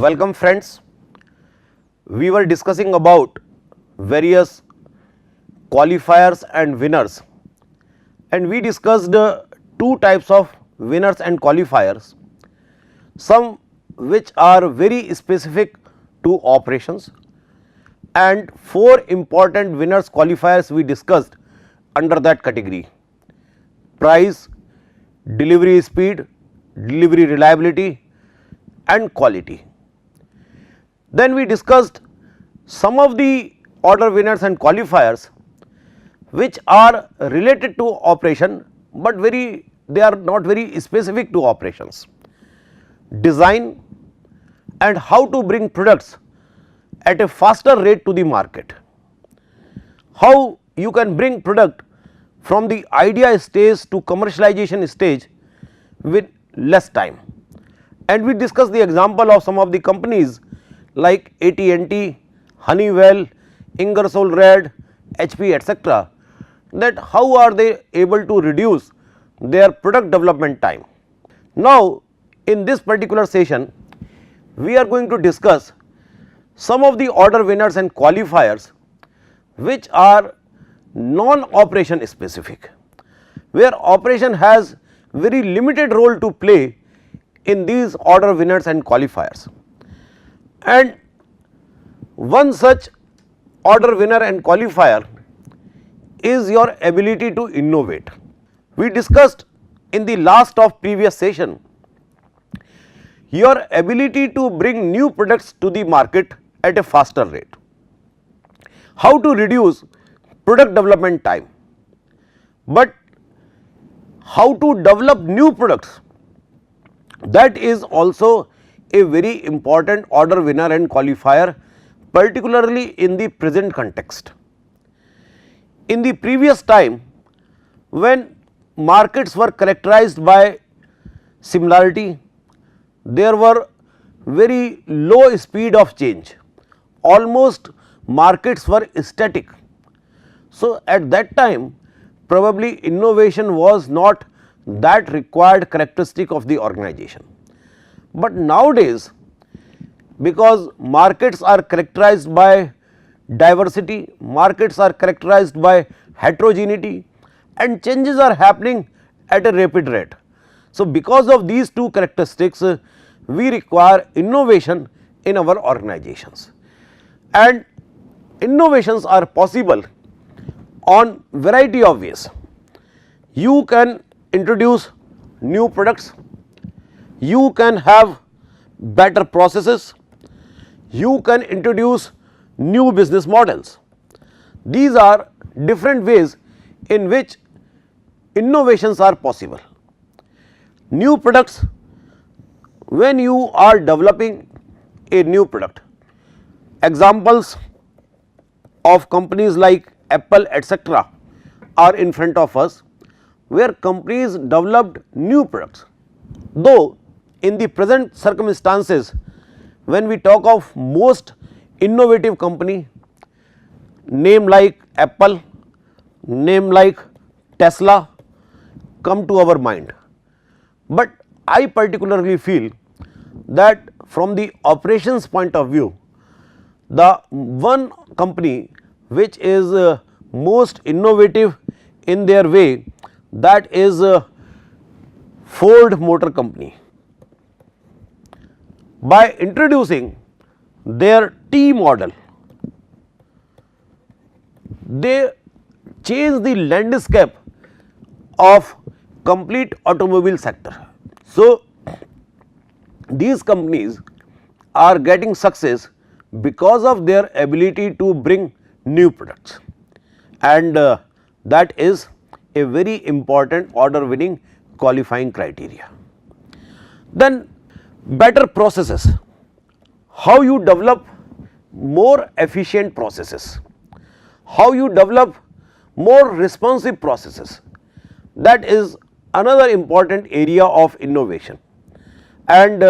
Welcome friends. We were discussing about various qualifiers and winners, and we discussed two types of winners and qualifiers, some which are very specific to operations, and four important winners qualifiers we discussed under that category: price, delivery speed, delivery reliability and quality. Then we discussed some of the order winners and qualifiers which are related to operation, but they are not very specific to operations. Design and how to bring products at a faster rate to the market. How you can bring product from the idea stage to commercialization stage with less time. And we discussed the example of some of the companies like AT&T, Honeywell, Ingersoll Rand, HP, etc., that how are they able to reduce their product development time. Now, in this particular session, we are going to discuss some of the order winners and qualifiers which are non-operation specific, where operation has very limited role to play in these order winners and qualifiers. And one such order winner and qualifier is your ability to innovate. We discussed in the last of previous session your ability to bring new products to the market at a faster rate, how to reduce product development time, but how to develop new products, that is also a very important order winner and qualifier, particularly in the present context. In the previous time, when markets were characterized by similarity, there were very low speed of change, almost markets were static. So, at that time probably innovation was not that required characteristic of the organization. But nowadays, because markets are characterized by diversity, markets are characterized by heterogeneity and changes are happening at a rapid rate. So, because of these two characteristics, we require innovation in our organizations, and innovations are possible on variety of ways. You can introduce new products, you can have better processes, you can introduce new business models. These are different ways in which innovations are possible. New products, when you are developing a new product, examples of companies like Apple, etc., are in front of us, where companies developed new products. Though in the present circumstances, when we talk of most innovative company, name like Apple, name like Tesla come to our mind, but I particularly feel that from the operations point of view, the one company which is most innovative in their way, that is Ford Motor Company. By introducing their T model, they change the landscape of complete automobile sector. So, these companies are getting success because of their ability to bring new products, and that is a very important order winning qualifying criteria. Then better processes, how you develop more efficient processes, how you develop more responsive processes, that is another important area of innovation. And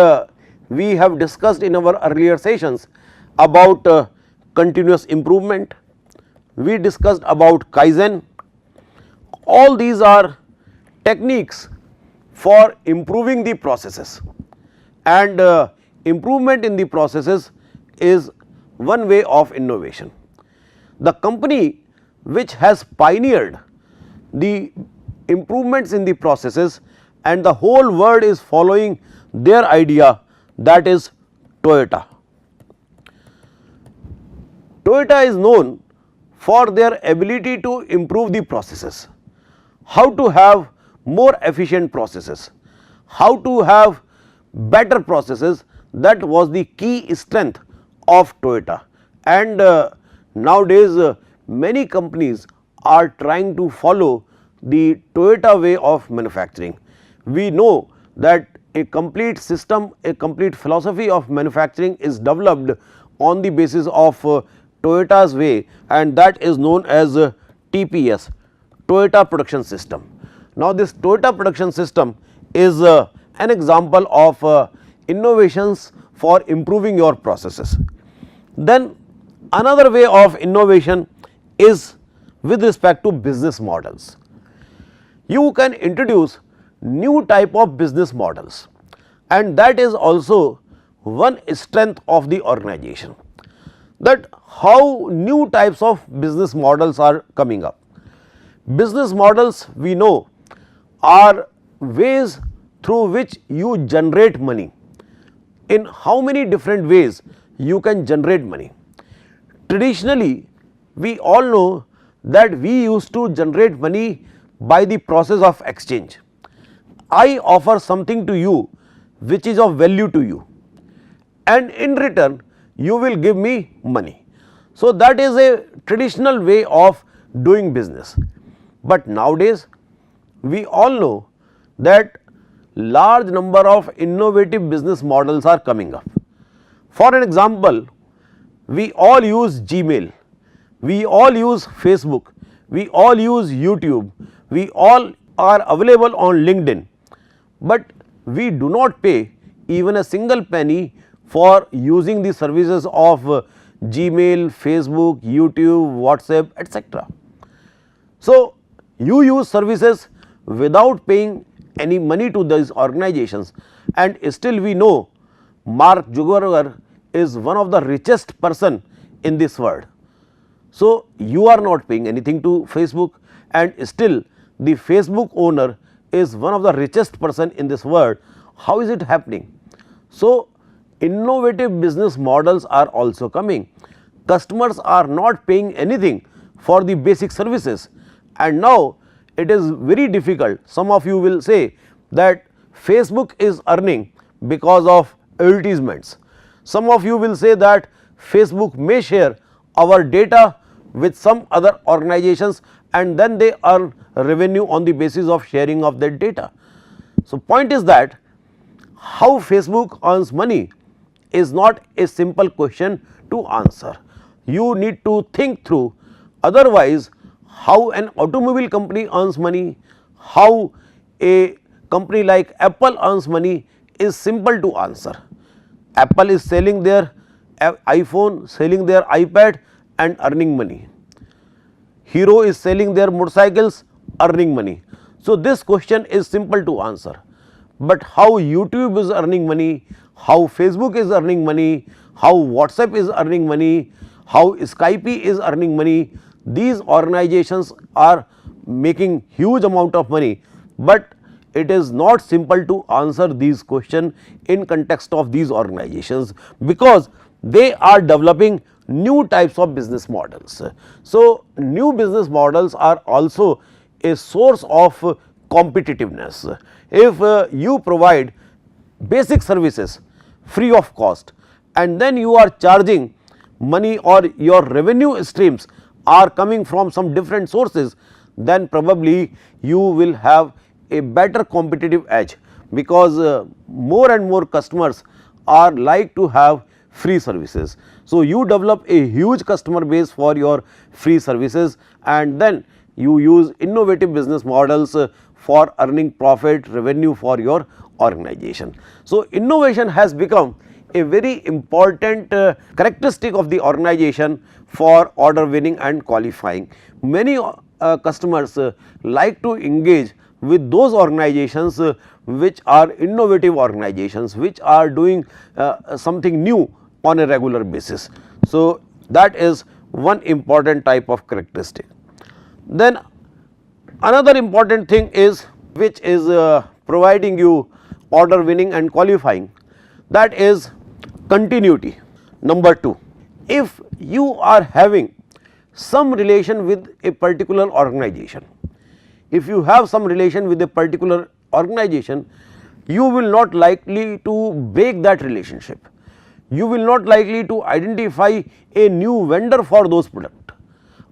we have discussed in our earlier sessions about continuous improvement, we discussed about Kaizen. All these are techniques for improving the processes and improvement in the processes is one way of innovation. The company which has pioneered the improvements in the processes and the whole world is following their idea, that is Toyota. Toyota is known for their ability to improve the processes, how to have more efficient processes, how to have better processes. That was the key strength of Toyota, and nowadays many companies are trying to follow the Toyota way of manufacturing. We know that a complete system, a complete philosophy of manufacturing is developed on the basis of Toyota's way, and that is known as TPS, Toyota Production System. Now, this Toyota Production System is an example of innovations for improving your processes. Then another way of innovation is with respect to business models. You can introduce new type of business models, and that is also one strength of the organization, that how new types of business models are coming up. Business models, we know, are ways through which you generate money. In how many different ways you can generate money? Traditionally, we all know that we used to generate money by the process of exchange. I offer something to you which is of value to you, and in return you will give me money. So, that is a traditional way of doing business. But nowadays we all know that large number of innovative business models are coming up. For an example, we all use Gmail, we all use Facebook, we all use YouTube, we all are available on LinkedIn, but we do not pay even a single penny for using the services of Gmail, Facebook, YouTube, WhatsApp, etc. So, you use services without paying any money to these organizations, and still we know Mark Zuckerberg is one of the richest person in this world. So, you are not paying anything to Facebook, and still the Facebook owner is one of the richest person in this world. How is it happening? So, innovative business models are also coming. Customers are not paying anything for the basic services, and now it is very difficult. Some of you will say that Facebook is earning because of advertisements. Some of you will say that Facebook may share our data with some other organizations, and then they earn revenue on the basis of sharing of that data. So, point is that how Facebook earns money is not a simple question to answer. You need to think through, otherwise how an automobile company earns money, how a company like Apple earns money is simple to answer. Apple is selling their iPhone, selling their iPad and earning money. Hero is selling their motorcycles, earning money. So, this question is simple to answer, but how YouTube is earning money, how Facebook is earning money, how WhatsApp is earning money, how Skype is earning money, these organizations are making huge amount of money, but it is not simple to answer these questions in context of these organizations, because they are developing new types of business models. So, new business models are also a source of competitiveness. If you provide basic services free of cost and then you are charging money, or your revenue streams are coming from some different sources, then probably you will have a better competitive edge, because more and more customers are like to have free services. So, you develop a huge customer base for your free services, and then you use innovative business models for earning profit revenue for your organization. So, innovation has become a very important characteristic of the organization for order winning and qualifying. Many customers like to engage with those organizations which are innovative organizations, which are doing something new on a regular basis. So, that is one important type of characteristic. Then another important thing is, which is providing you order winning and qualifying, that is continuity. Number 2, if you are having some relation with a particular organization, if you have some relation with a particular organization, you will not likely to break that relationship. You will not likely to identify a new vendor for those products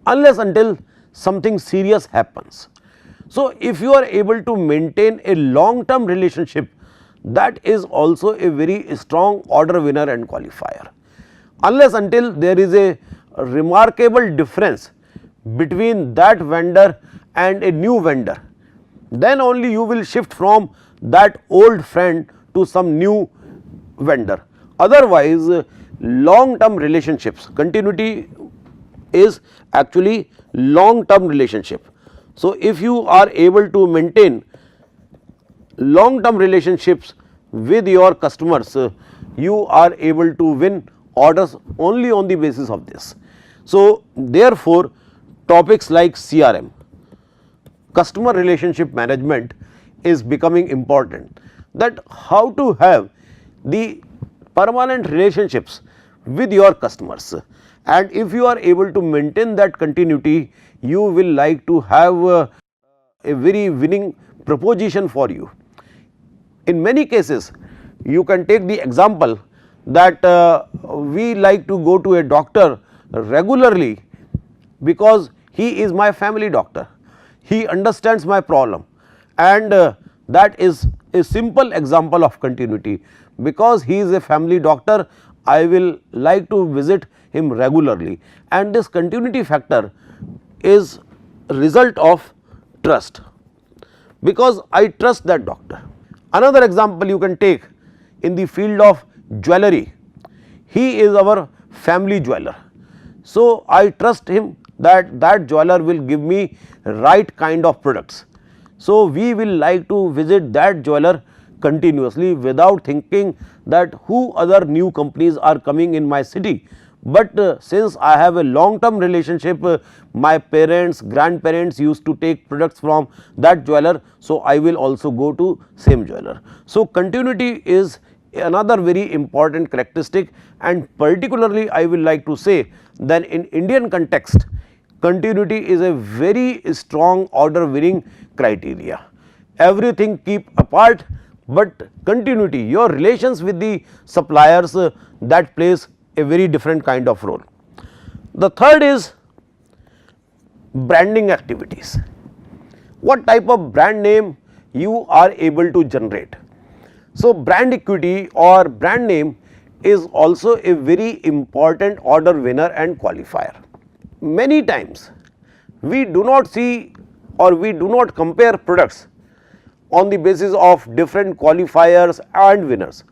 unless until something serious happens. So, if you are able to maintain a long term relationship, that is also a very strong order winner and qualifier. Unless until there is a remarkable difference between that vendor and a new vendor, then only you will shift from that old friend to some new vendor. Otherwise, long term relationships, continuity is actually long term relationship. So, if you are able to maintain long term relationships with your customers, you are able to win orders only on the basis of this. So, therefore, topics like CRM, customer relationship management, is becoming important, that how to have the permanent relationships with your customers, and if you are able to maintain that continuity, you will like to have a very winning proposition for you. In many cases, you can take the example that we like to go to a doctor regularly because he is my family doctor, he understands my problem, and that is a simple example of continuity. Because he is a family doctor, I will like to visit him regularly, and this continuity factor is result of trust, because I trust that doctor. Another example you can take in the field of jewelry, he is our family jeweler. So, I trust him that that jeweler will give me right kind of products. So, we will like to visit that jeweler continuously without thinking that who other new companies are coming in my city. But since I have a long term relationship, my parents, grandparents used to take products from that jeweler, so I will also go to same jeweler. So, continuity is another very important characteristic, and particularly I will like to say that in Indian context, continuity is a very strong order winning criteria. Everything keep apart, but continuity, your relations with the suppliers, that plays a very different kind of role. The third is branding activities. What type of brand name you are able to generate? So, brand equity or brand name is also a very important order winner and qualifier. Many times we do not see or we do not compare products on the basis of different qualifiers and winners.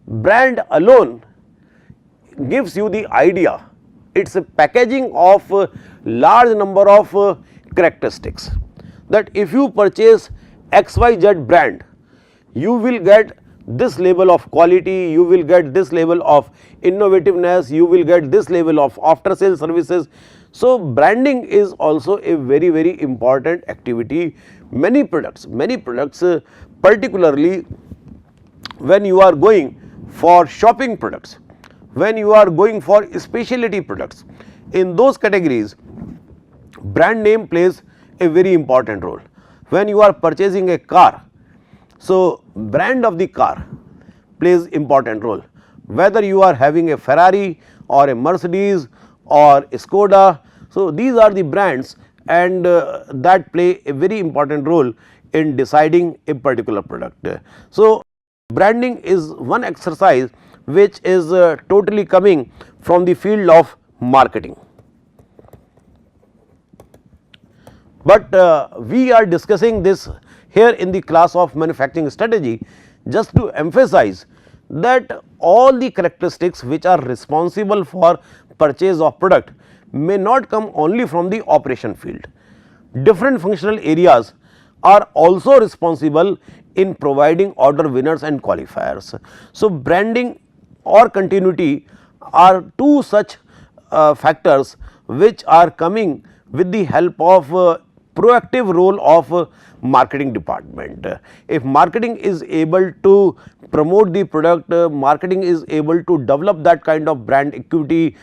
Brand alone gives you the idea, it is a packaging of a large number of characteristics, that if you purchase XYZ brand, you will get this level of quality, you will get this level of innovativeness, you will get this level of after sales services. So, branding is also a very, very important activity. Many products, particularly when you are going for shopping products, when you are going for specialty products, in those categories brand name plays a very important role. When you are purchasing a car, so brand of the car plays important role, whether you are having a Ferrari or a Mercedes or a Skoda. So, these are the brands, and that play a very important role in deciding a particular product. So, branding is one exercise which is totally coming from the field of marketing. But we are discussing this here in the class of manufacturing strategy just to emphasize that all the characteristics which are responsible for purchase of product may not come only from the operation field. Different functional areas are also responsible in providing order winners and qualifiers. So, branding or continuity are two such factors which are coming with the help of proactive role of marketing department. If marketing is able to promote the product, marketing is able to develop that kind of brand equity,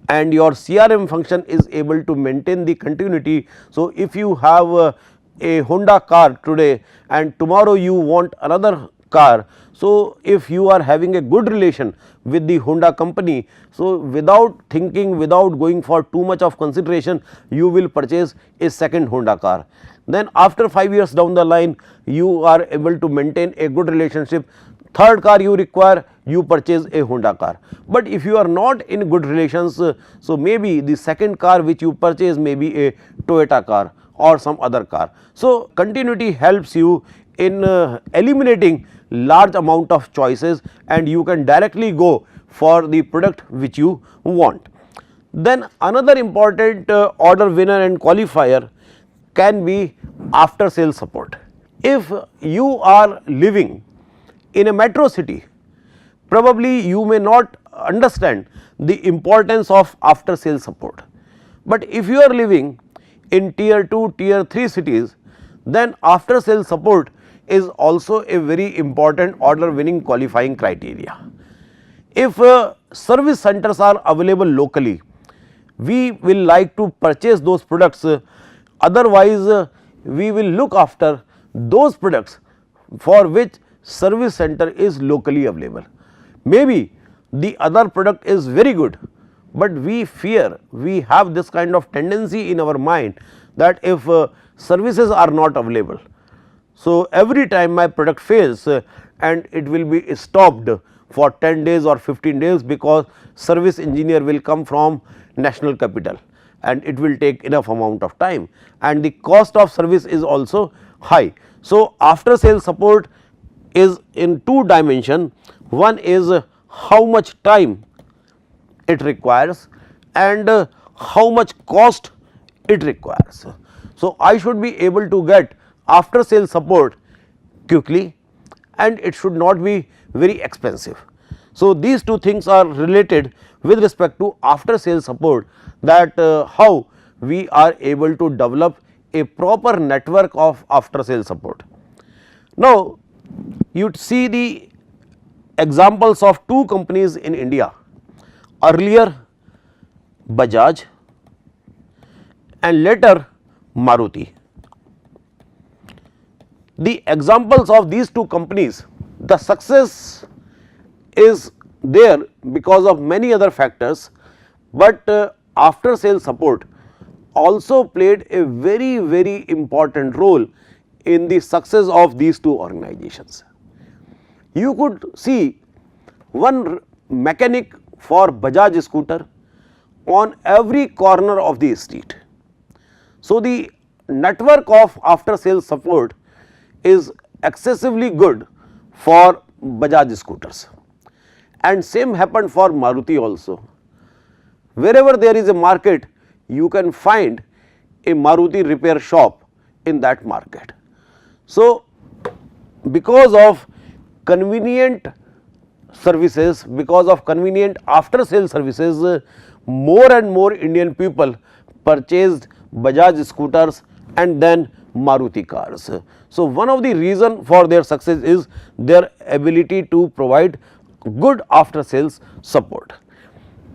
and your CRM function is able to maintain the continuity. So, if you have a Honda car today and tomorrow you want another car. So, if you are having a good relation with the Honda company, so without thinking, without going for too much of consideration, you will purchase a second Honda car. Then after 5 years down the line, you are able to maintain a good relationship. Third car you require, you purchase a Honda car. But if you are not in good relations, so maybe the second car which you purchase may be a Toyota car or some other car. So, continuity helps you in eliminating large amount of choices, and you can directly go for the product which you want. Then another important order winner and qualifier can be after sales support. If you are living in a metro city, probably you may not understand the importance of after sales support. But if you are living in tier 2, tier 3 cities, then after sales support is also a very important order winning qualifying criteria. If service centers are available locally, we will like to purchase those products, otherwise we will look after those products for which service center is locally available. Maybe the other product is very good, but we fear, we have this kind of tendency in our mind that if services are not available, so every time my product fails and it will be stopped for 10 days or 15 days, because service engineer will come from national capital and it will take enough amount of time, and the cost of service is also high. So, after sales support is in two dimension. One is how much time it requires and how much cost it requires. So, I should be able to get after sales support quickly, and it should not be very expensive. So, these two things are related with respect to after sales support, that how we are able to develop a proper network of after sales support. Now, you see the examples of two companies in India, earlier Bajaj and later Maruti. The examples of these two companies, the success is there because of many other factors, but after sales support also played a very important role in the success of these two organizations. You could see one mechanic for Bajaj scooter on every corner of the street. So, the network of after sales support is excessively good for Bajaj scooters, and same happened for Maruti also. Wherever there is a market, you can find a Maruti repair shop in that market. So, because of convenient services, because of convenient after sales services, more and more Indian people purchased Bajaj scooters and then Maruti cars. So, one of the reason for their success is their ability to provide good after sales support.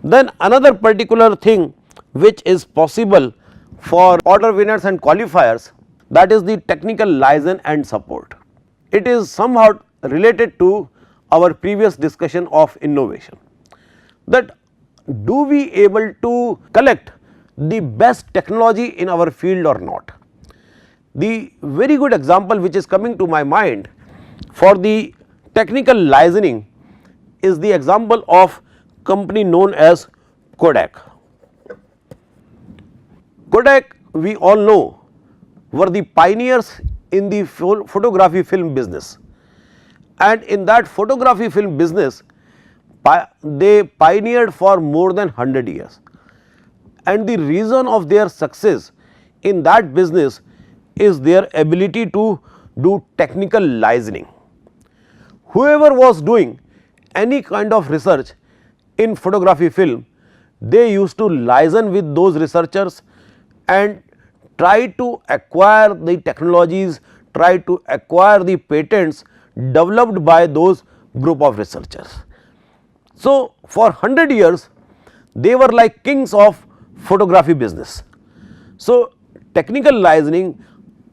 Then another particular thing which is possible for order winners and qualifiers, that is the technical liaison and support. It is somehow related to our previous discussion of innovation, that do we able to collect the best technology in our field or not. The very good example which is coming to my mind for the technical liaising is the example of company known as Kodak. Kodak, we all know, were the pioneers in the photography film business, and in that photography film business they pioneered for more than 100 years, and the reason of their success in that business is their ability to do technical licensing. Whoever was doing any kind of research in photography film, they used to liaison with those researchers and try to acquire the technologies, try to acquire the patents developed by those group of researchers. So, for 100 years they were like kings of photography business. So, technical licensing,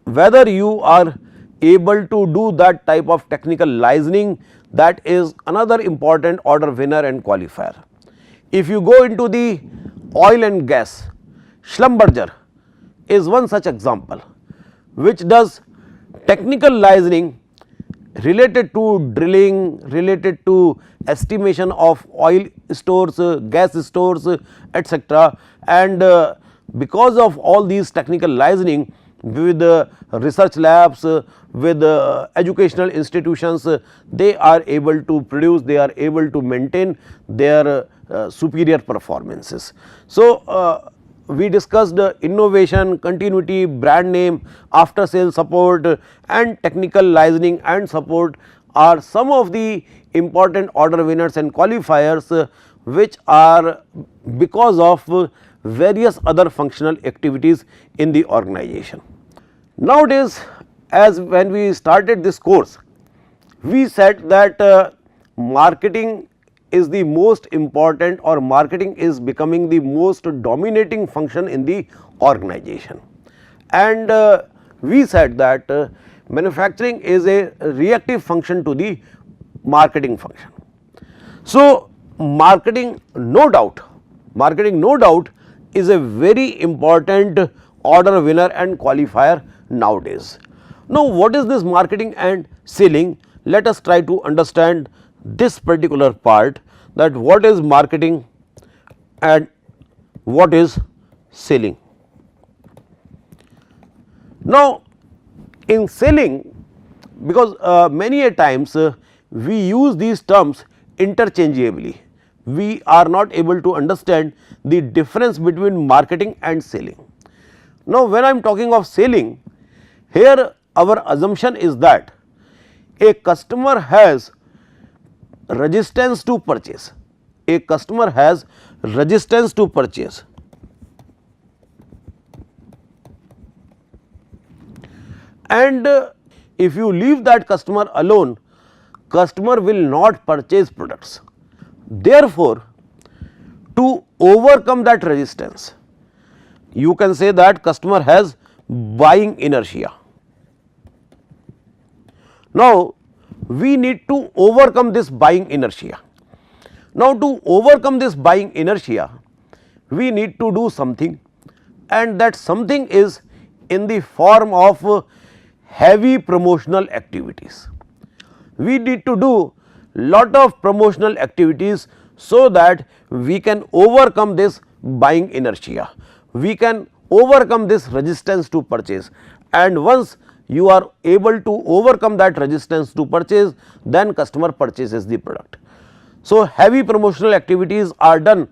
whether you are able to do that type of technical licensing, that is another important order winner and qualifier. If you go into the oil and gas, Schlumberger is one such example which does technical licensing related to drilling, related to estimation of oil stores, gas stores, etc. And because of all these technical licensing with research labs, with educational institutions, they are able to produce, they are able to maintain their superior performances. So, we discussed innovation, continuity, brand name, after sales support and technical licensing and support are some of the important order winners and qualifiers which are because of various other functional activities in the organization. Nowadays, as when we started this course, we said that marketing is the most important, or marketing is becoming the most dominating function in the organization. And we said that manufacturing is a reactive function to the marketing function. So, marketing no doubt is a very important order winner and qualifier nowadays. Now, what is this marketing and selling? Let us try to understand this particular part, that what is marketing and what is selling. Now, in selling, because many a times we use these terms interchangeably, we are not able to understand the difference between marketing and selling. Now, when I am talking of selling, here our assumption is that a customer has resistance to purchase, a customer has resistance to purchase, and if you leave that customer alone, customer will not purchase products. Therefore, to overcome that resistance, you can say that customer has buying inertia. Now, we need to overcome this buying inertia. Now, to overcome this buying inertia, we need to do something, and that something is in the form of heavy promotional activities. We need to do lot of promotional activities so that we can overcome this buying inertia, we can overcome this resistance to purchase, and once you are able to overcome that resistance to purchase, then customer purchases the product. So, heavy promotional activities are done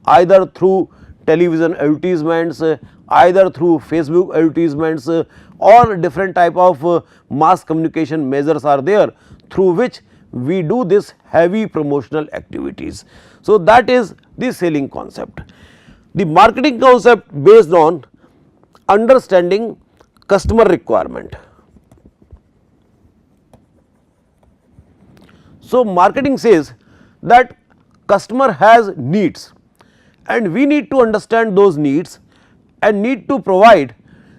either through television advertisements, either through Facebook advertisements, or different type of mass communication measures are there through which we do this heavy promotional activities. So, that is the selling concept. The marketing concept based on understanding customer requirement. So, marketing says that customer has needs and we need to understand those needs and need to provide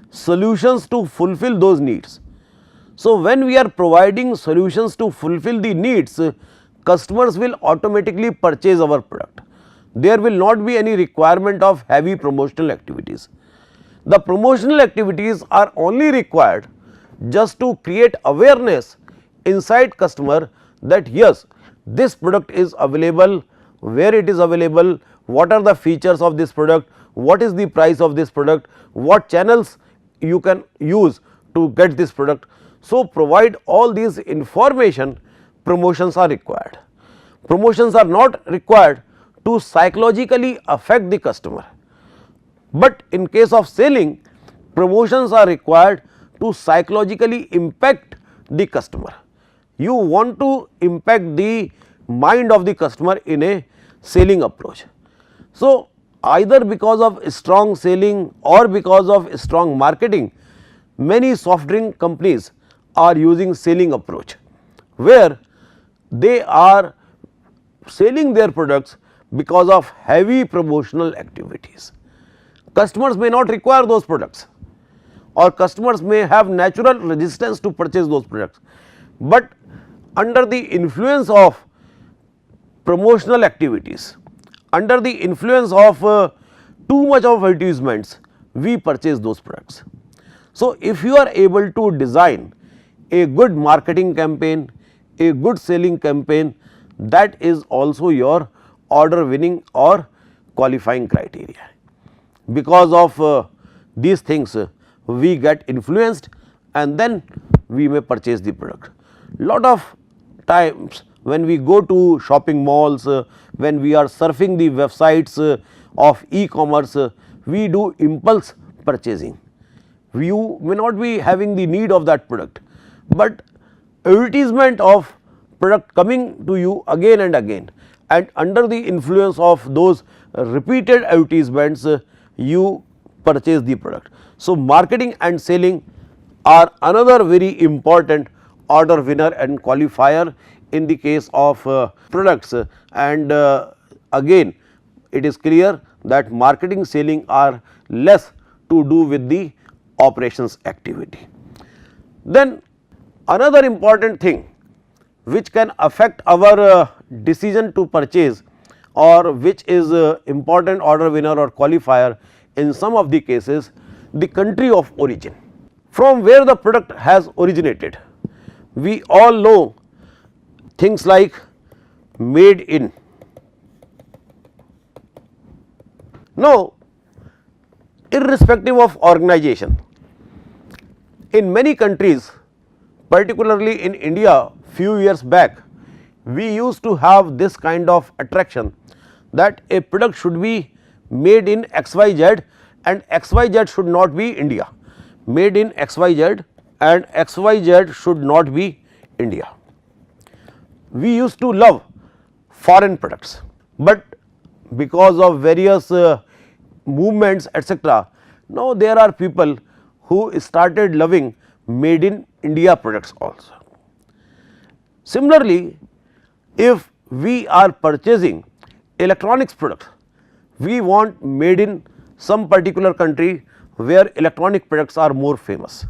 solutions to fulfill those needs. So, when we are providing solutions to fulfill the needs, customers will automatically purchase our product. There will not be any requirement of heavy promotional activities. The promotional activities are only required just to create awareness inside customer that yes, this product is available, where it is available, what are the features of this product, what is the price of this product, what channels you can use to get this product. So, provide all these information. Promotions are required. Promotions are not required to psychologically affect the customer, but in case of selling, promotions are required to psychologically impact the customer. You want to impact the mind of the customer in a selling approach. So, either because of strong selling or because of strong marketing, many soft drink companies are using selling approach, where they are selling their products because of heavy promotional activities. Customers may not require those products, or customers may have natural resistance to purchase those products, but under the influence of promotional activities, under the influence of too much of advertisements, we purchase those products. So, if you are able to design a good marketing campaign, a good selling campaign, that is also your order winning or qualifying criteria. Because of these things, we get influenced and then we may purchase the product. Lot of times when we go to shopping malls, when we are surfing the websites of e-commerce, we do impulse purchasing. You may not be having the need of that product, but advertisement of product coming to you again and again, and under the influence of those repeated advertisements, you purchase the product. So, marketing and selling are another very important order winner and qualifier in the case of products, and again it is clear that marketing selling are less to do with the operations activity. Then another important thing which can affect our decision to purchase, or which is important order winner or qualifier in some of the cases, the country of origin, from where the product has originated. We all know things like made in. Now, irrespective of organization, in many countries, particularly in India few years back, we used to have this kind of attraction that a product should be made in XYZ and XYZ should not be India. Made in XYZ and XYZ should not be India. We used to love foreign products, but because of various movements etc., now there are people who started loving made in India products also. Similarly, if we are purchasing electronics products, we want made in some particular country where electronic products are more famous.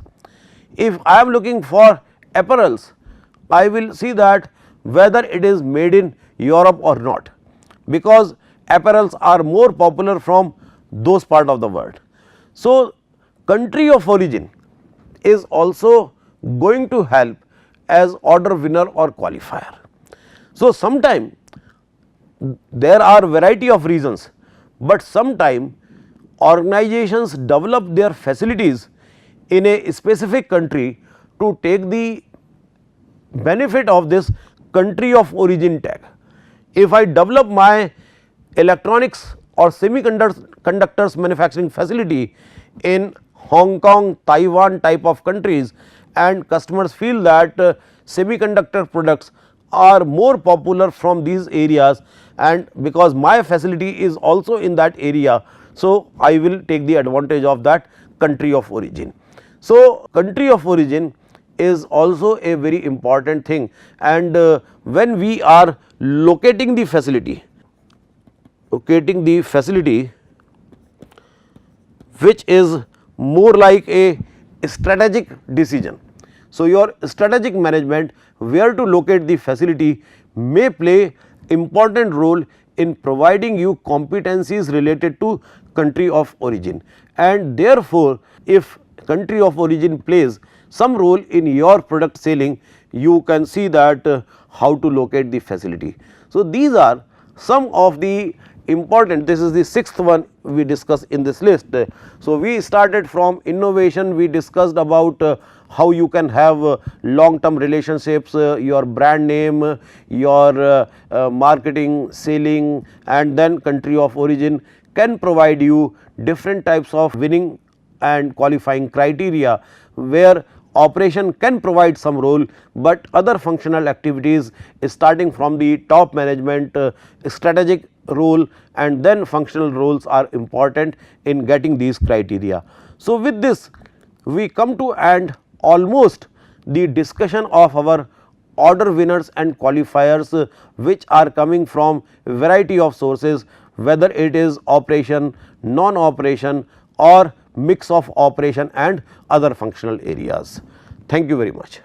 If I am looking for apparels, I will see that whether it is made in Europe or not, because apparels are more popular from those part of the world. So, country of origin is also going to help as order winner or qualifier. So, sometime there are variety of reasons, but sometime organizations develop their facilities in a specific country to take the benefit of this country of origin tag. If I develop my electronics or semiconductors manufacturing facility in Hong Kong, Taiwan type of countries, and customers feel that semiconductor products are more popular from these areas, and because my facility is also in that area, so I will take the advantage of that country of origin. So, country of origin is also a very important thing, and when we are locating the facility which is more like a strategic decision. So, your strategic management where to locate the facility may play important role in providing you competencies related to country of origin, and therefore, if country of origin plays some role in your product selling, you can see that how to locate the facility. So, these are some of the important, this is the sixth one we discussed in this list. So, we started from innovation, we discussed about how you can have long term relationships, your brand name, your marketing, selling, and then country of origin can provide you different types of winning and qualifying criteria where operation can provide some role, but other functional activities starting from the top management strategic role and then functional roles are important in getting these criteria. So, with this we come to end almost the discussion of our order winners and qualifiers which are coming from variety of sources, whether it is operation, non-operation or mix of operation and other functional areas. Thank you very much.